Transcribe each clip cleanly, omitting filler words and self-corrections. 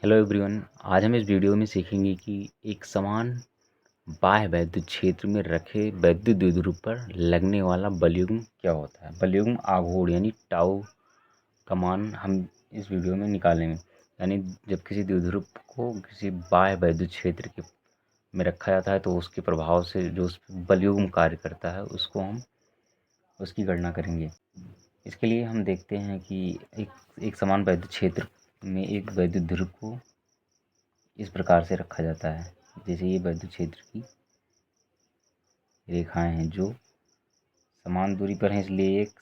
Hello everyone. आज हम इस वीडियो में सीखेंगे कि एक समान बाह्य वैद्युत क्षेत्र में रखे वैद्युत द्विध्रुव पर लगने वाला बलयुग्म क्या होता है। बलयुग्म आघूर्ण यानी टाउ का मान हम इस वीडियो में निकालेंगे। यानी जब किसी द्विध्रुव को किसी बाह्य वैद्युत क्षेत्र के में रखा जाता है तो उसके प्रभाव से जो उस बलयुग्म कार्य करता है उसको हम उसकी गणना करेंगे। इसके लिए हम देखते हैं कि एक समान वैद्युत क्षेत्र में एक वैद्युत ध्रुव को इस प्रकार से रखा जाता है। जैसे ये वैद्युत क्षेत्र की रेखाएं हैं जो समान दूरी पर हैं, इसलिए एक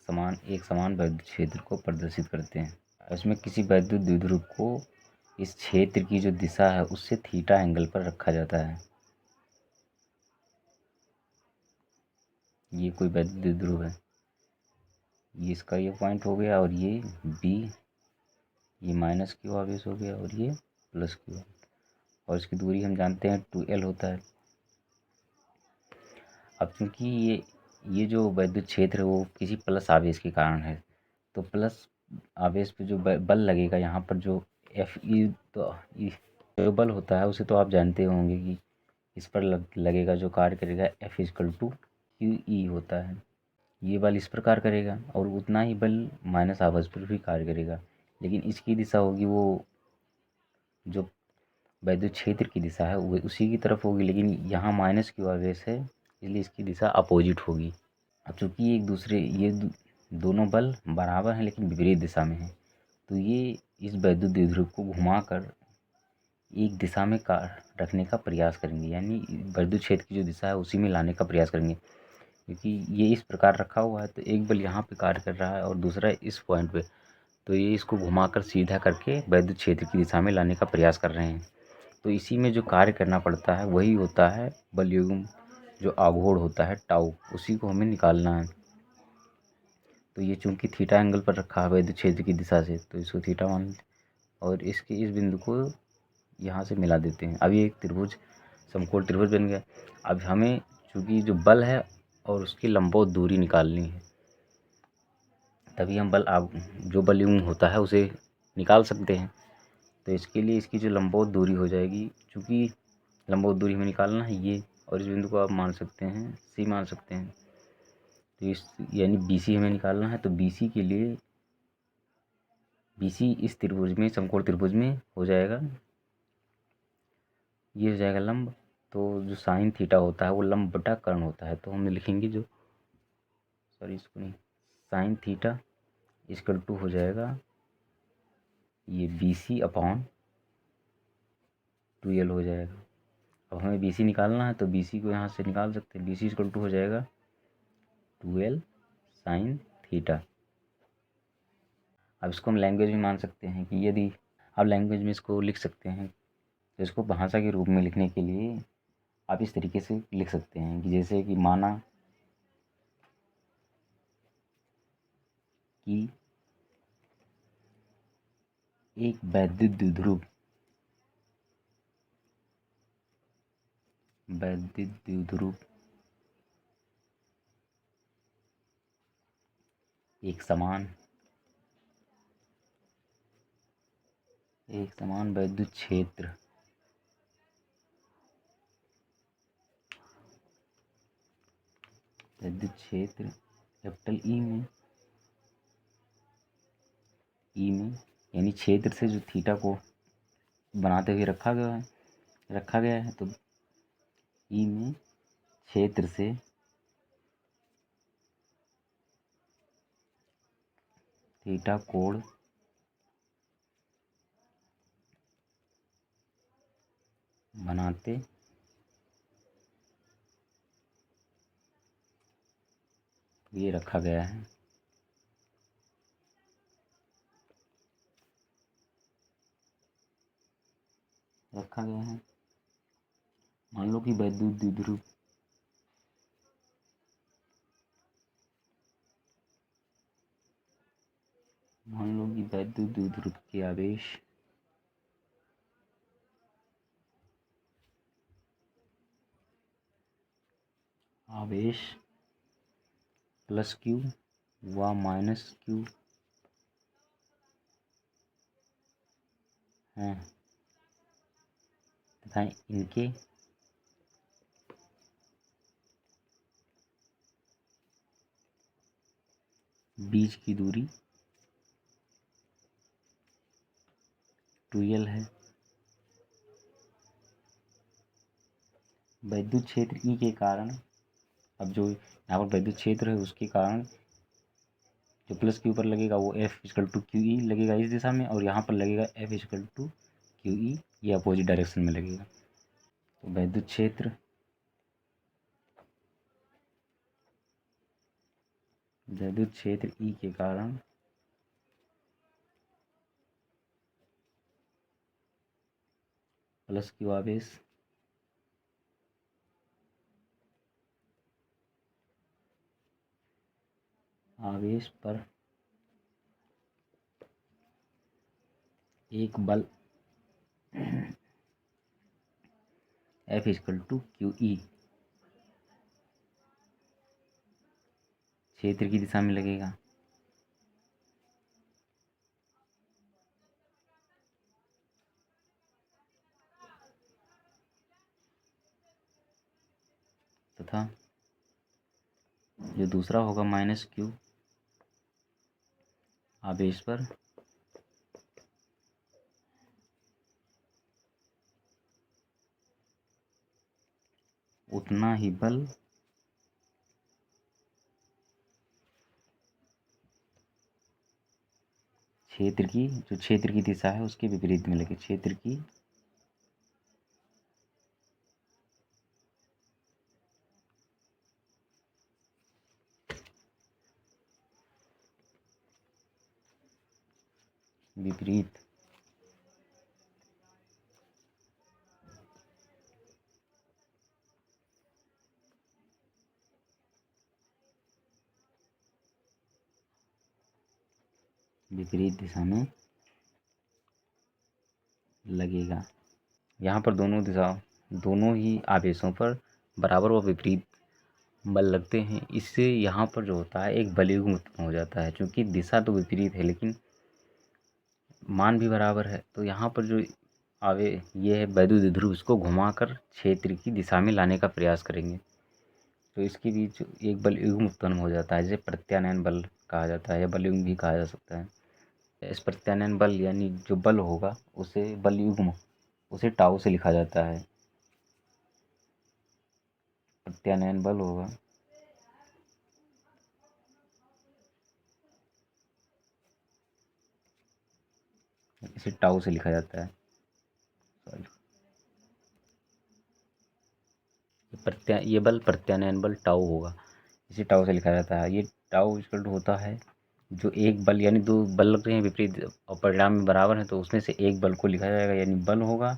समान वैद्युत क्षेत्र को प्रदर्शित करते हैं। इसमें किसी वैद्युत द्विध्रुव को इस क्षेत्र की जो दिशा है उससे थीटा एंगल पर रखा जाता है। ये कोई वैद्युत द्विध्रुव है, ये इसका ये पॉइंट हो गया और ये बी, ये माइनस क्यू आवेश हो गया और ये प्लस क्यू, और इसकी दूरी हम जानते हैं 2L होता है। अब चूंकि ये जो वैद्युत क्षेत्र है वो किसी प्लस आवेश के कारण है, तो प्लस आवेश पे जो बल लगेगा यहाँ पर जो एफ ई, तो जो बल होता है उसे तो आप जानते होंगे कि इस पर लगेगा जो कार्य करेगा F equal to Q E होता है। ये बल इस प्रकार करेगा और उतना ही बल माइनस आवेश पर भी कार्य करेगा, लेकिन इसकी दिशा होगी वो जो वैद्युत क्षेत्र की दिशा है वो उसी की तरफ होगी, लेकिन यहाँ माइनस क्यू आवेश है इसलिए इसकी दिशा अपोजिट होगी। अब चूँकि ये दोनों बल बराबर हैं लेकिन विपरीत दिशा में हैं, तो ये इस वैद्युत द्विध्रुव को घुमाकर एक दिशा में रखने का प्रयास करेंगे, यानी वैद्युत क्षेत्र की जो दिशा है उसी में लाने का प्रयास करेंगे। क्योंकि ये इस प्रकार रखा हुआ है तो एक बल यहाँ पे कार्य कर रहा है और दूसरा इस पॉइंट पे, तो ये इसको घुमाकर सीधा करके वैद्युत क्षेत्र की दिशा में लाने का प्रयास कर रहे हैं। तो इसी में जो कार्य करना पड़ता है वही होता है बलयुग्म, जो आघूर्ण होता है टाउ, उसी को हमें निकालना है। तो ये चूंकि थीटा एंगल पर रखा है वैद्युत क्षेत्र की दिशा से, तो इसको थीटा मान और इसके इस बिंदु को यहाँ से मिला देते हैं। अब ये एक त्रिभुज, समकोण त्रिभुज बन गया। अब हमें चूंकि जो बल है और उसकी लंबवत दूरी निकालनी है, तभी हम जो बलयुग्म होता है उसे निकाल सकते हैं। तो इसके लिए इसकी जो लंबवत दूरी हो जाएगी, चूँकि लंबवत दूरी हमें निकालना है ये, और इस बिंदु को आप मान सकते हैं सी मान सकते हैं। तो इस यानी BC हमें निकालना है, तो BC के लिए BC इस त्रिभुज में, समकोण त्रिभुज में हो जाएगा, ये हो जाएगा लंब। तो जो साइन थीटा होता है वो लंब बटा कर्ण होता है, तो हम लिखेंगे जो इसको नहीं, साइन थीटा इक्वल टू हो जाएगा ये BC अपॉन 2L हो जाएगा। अब हमें BC निकालना है तो BC को यहाँ से निकाल सकते हैं। BC इक्वल टू हो जाएगा 2L साइन थीटा। अब इसको हम लैंग्वेज में मान सकते हैं कि यदि आप लैंग्वेज में इसको लिख सकते हैं, तो इसको भाषा के रूप में लिखने के लिए आप इस तरीके से लिख सकते हैं कि जैसे कि माना कि एक वैद्युत द्विध्रुव एक समान वैद्युत क्षेत्र कैपिटल ई में यानी क्षेत्र से जो थीटा को बनाते हुए रखा गया है, तो ई में क्षेत्र से थीटा कोण बनाते ये रखा गया है। मान लो कि वैद्युत द्विध्रुव के आवेश प्लस क्यू व माइनस क्यू हैं, तथा इनके बीच की दूरी 2l है। वैद्युत क्षेत्र E के कारण, अब जो यहाँ पर वैद्युत क्षेत्र है उसके कारण जो प्लस के ऊपर लगेगा वो F=QE लगेगा इस दिशा में, और यहाँ पर लगेगा F=QE, ये अपोजिट डायरेक्शन में लगेगा। तो वैद्युत क्षेत्र E के कारण प्लस Q आवेश पर एक बल F=QE क्षेत्र की दिशा में लगेगा। तथा जो दूसरा होगा -Q आवेश पर उतना ही बल क्षेत्र की दिशा है उसके विपरीत में लगे। क्षेत्र की विपरीत दिशा में लगेगा। यहाँ पर दोनों ही आवेशों पर बराबर व विपरीत बल लगते हैं। इससे यहाँ पर जो होता है एक बलयुग्म उत्पन्न हो जाता है। चूँकि दिशा तो विपरीत है लेकिन मान भी बराबर है, तो यहाँ पर जो ये है वैद्युत ध्रुव, इसको घुमाकर क्षेत्र की दिशा में लाने का प्रयास करेंगे, तो इसके बीच एक बलयुग्म उत्पन्न हो जाता है, जिसे प्रत्यानयन बल कहा जाता है या बलयुग्म भी कहा जा सकता है। इस प्रत्यानयन बल यानी जो बल होगा उसे बलयुग्म उसे टाउ से लिखा जाता है। प्रत्यानयन बल होगा इसे टाउ से लिखा जाता है। ये बल प्रत्यानयन बल टाउ होगा, इसे टाउ से लिखा जाता है। ये टाउ इक्वल टू होता है जो एक बल यानी दो बल लग रहे हैं विपरीत और परिणाम में बराबर है, तो उसमें से एक बल को लिखा जाएगा यानी बल होगा,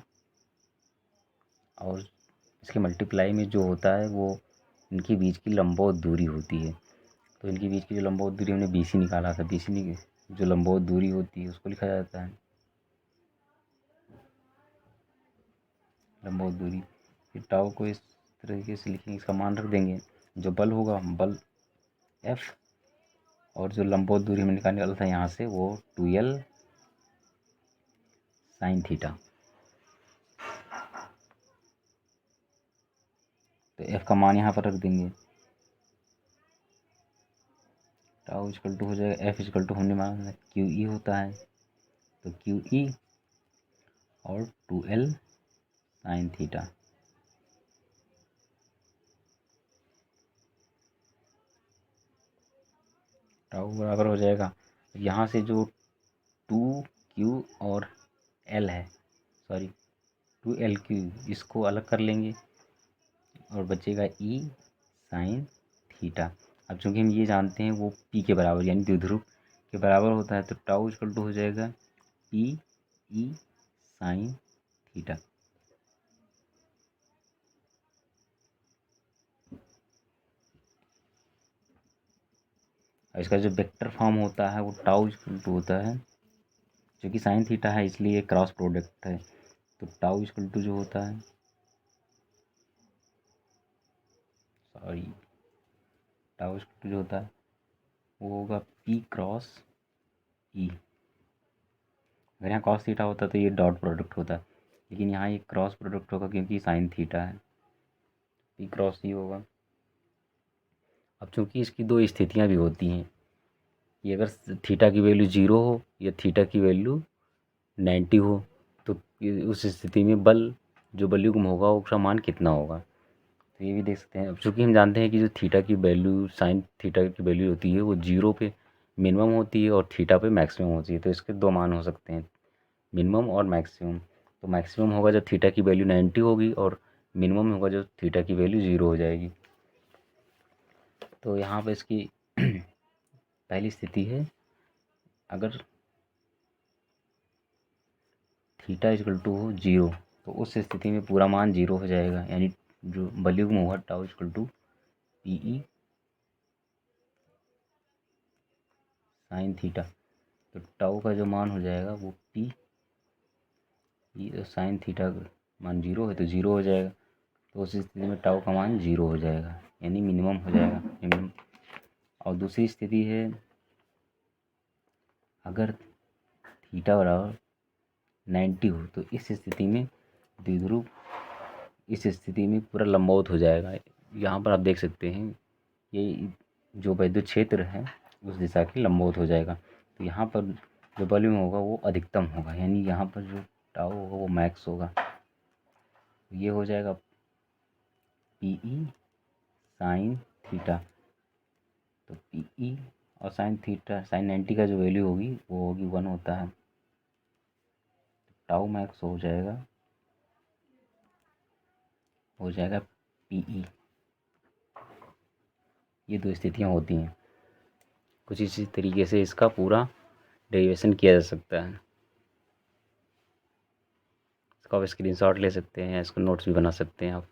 और इसके मल्टीप्लाई में जो होता है वो इनके बीच की लंबवत दूरी होती है। तो इनके बीच की जो लंबवत दूरी हमने BC निकाला था, BC जो लंबवत दूरी होती है उसको लिखा जाता है लंबवत दूरी। फिर टाउ को इस तरीके से लिखेंगे, इसका मान रख देंगे। जो बल होगा बल F, और जो लंबवत दूरी हमें निकालने वाला था यहाँ से वो 2l sin थीटा। तो F का मान यहाँ पर रख देंगे। टाउ इक्वल टू हो जाएगा F इक्वल टू हमने माना QE होता है, तो QE और 2l sin थीटा। टाउ बराबर हो जाएगा, यहाँ से जो 2Q और L है, सॉरी 2LQ, इसको अलग कर लेंगे और बचेगा E sin थीटा। अब चूंकि हम ये जानते हैं वो P के बराबर यानी द्विध्रुव के बराबर होता है, तो टाउ इक्वल टू हो जाएगा PE sin थीटा। और इसका जो वेक्टर फॉर्म होता है वो टाउ इक्वल टू होता है, जो कि साइन थीटा है इसलिए क्रॉस प्रोडक्ट है, तो टाउ इक्वल टू जो होता है, सॉरी टाउ इक्वल टू जो होता है वो होगा P क्रॉस E। अगर यहाँ कॉस थीटा होता तो ये डॉट प्रोडक्ट होता, लेकिन यहाँ ये क्रॉस प्रोडक्ट होगा क्योंकि साइन थीटा है, पी क्रॉस ई होगा। अब चूंकि इसकी दो स्थितियाँ भी होती हैं कि अगर थीटा की वैल्यू 0 हो या थीटा की वैल्यू 90 हो, तो उस स्थिति में बल जो बलयुग्म होगा उसका मान कितना होगा, तो ये भी देख सकते हैं। अब चूँकि हम जानते हैं कि जो थीटा की वैल्यू साइन थीटा की वैल्यू होती है वो 0 पे मिनिमम होती है और थीटा पे मैक्सिमम होती है, तो इसके दो मान हो सकते हैं, मिनिमम और मैक्सिमम। तो मैक्सिमम होगा जब थीटा की वैल्यू 90 होगी और मिनिमम होगा जब थीटा की वैल्यू 0 हो जाएगी। तो यहाँ पे इसकी पहली स्थिति है, अगर थीटा इक्वल टू हो 0, तो उस स्थिति में पूरा मान 0 हो जाएगा, यानी जो बलयुग्म होगा tau equal to P E sine theta. तो टाउ का जो मान हो जाएगा वो पी साइन थीटा का मान 0 है तो 0 हो जाएगा, तो उस स्थिति में टाउ का मान 0 हो जाएगा, यानी मिनिमम हो जाएगा मिनिमम। और दूसरी स्थिति है, अगर थीटा बराबर 90 हो, तो इस स्थिति में द्विध्रुव इस स्थिति में पूरा लंबवत हो जाएगा। यहाँ पर आप देख सकते हैं ये जो विद्युत क्षेत्र है उस दिशा की लंबवत हो जाएगा, तो यहाँ पर जो वॉल्यूम होगा वो अधिकतम होगा, यानी यहाँ पर जो टाउ होगा वो मैक्स होगा। ये हो जाएगा पी ई साइन थीटा। तो पी ई और साइन थीटा साइन 90 का जो वैल्यू होगी वो होगी 1 होता है, टाउ मैक्स हो जाएगा पी ई। ये दो स्थितियाँ होती हैं। कुछ इसी तरीके से इसका पूरा डेरिवेशन किया जा सकता है। इसका आप स्क्रीनशॉट ले सकते हैं या इसको नोट्स भी बना सकते हैं आप।